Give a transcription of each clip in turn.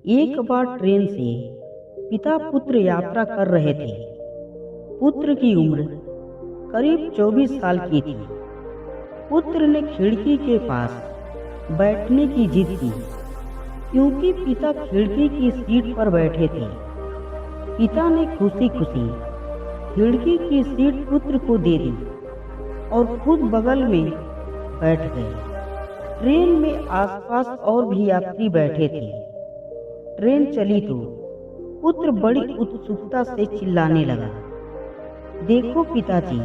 एक बार ट्रेन से पिता पुत्र यात्रा कर रहे थे। पुत्र की उम्र करीब 24 साल की थी। पुत्र ने खिड़की के पास बैठने की जिद की क्योंकि पिता खिड़की की सीट पर बैठे थे। पिता ने खुशी खुशी खिड़की की सीट पुत्र को दे दी और खुद बगल में बैठ गए। ट्रेन में आसपास और भी यात्री बैठे थे। ट्रेन चली तो पुत्र बड़ी उत्सुकता से चिल्लाने लगा, देखो पिताजी,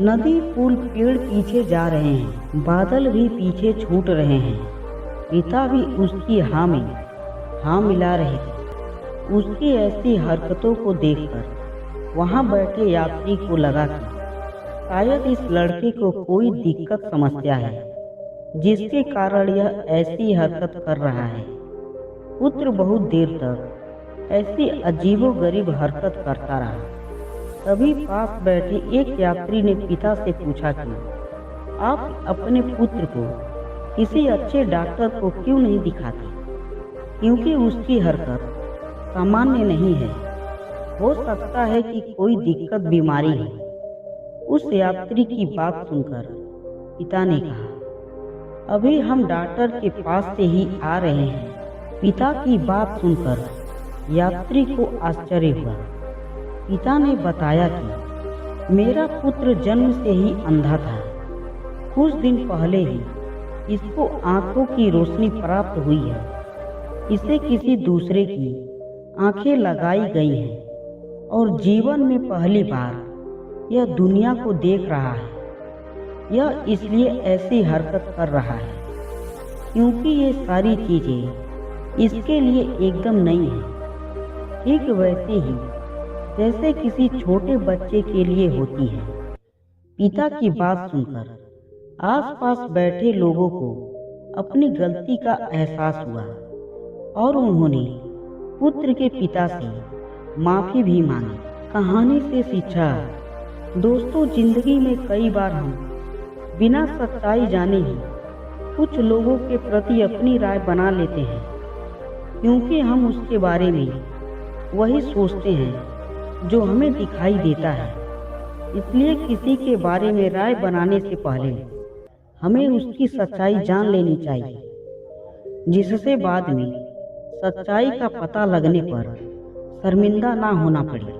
नदी पुल पेड़ पीछे जा रहे हैं, बादल भी पीछे छूट रहे हैं। पिता भी उसकी हाँ में हाँ मिला रहे थे। उसकी ऐसी हरकतों को देखकर वहां बैठे यात्री को लगा कि शायद इस लड़के को कोई दिक्कत समस्या है जिसके कारण यह ऐसी हरकत कर रहा है। पुत्र बहुत देर तक ऐसी अजीबोगरीब हरकत करता रहा। तभी पास बैठे एक यात्री ने पिता से पूछा कि आप अपने पुत्र को किसी अच्छे डॉक्टर को क्यों नहीं दिखाते, क्योंकि उसकी हरकत सामान्य नहीं है, हो सकता है कि कोई दिक्कत बीमारी है। उस यात्री की बात सुनकर पिता ने कहा, अभी हम डॉक्टर के पास से ही आ रहे हैं। पिता की बात सुनकर यात्री को आश्चर्य हुआ। पिता ने बताया कि मेरा पुत्र जन्म से ही अंधा था। कुछ दिन पहले ही इसको आंखों की रोशनी प्राप्त हुई है। इसे किसी दूसरे की आंखें लगाई गई हैं और जीवन में पहली बार यह दुनिया को देख रहा है। यह इसलिए ऐसी हरकत कर रहा है क्योंकि ये सारी चीजें इसके लिए एकदम नई है, ठीक वैसे ही जैसे किसी छोटे बच्चे के लिए होती है। पिता की बात सुनकर आसपास बैठे लोगों को अपनी गलती का एहसास हुआ और उन्होंने पुत्र के पिता से माफी भी मांगी। कहानी से शिक्षा, दोस्तों, जिंदगी में कई बार हम बिना सच्चाई जाने ही कुछ लोगों के प्रति अपनी राय बना लेते हैं क्योंकि हम उसके बारे में वही सोचते हैं जो हमें दिखाई देता है। इसलिए किसी के बारे में राय बनाने से पहले हमें उसकी सच्चाई जान लेनी चाहिए, जिससे बाद में सच्चाई का पता लगने पर शर्मिंदा ना होना पड़े।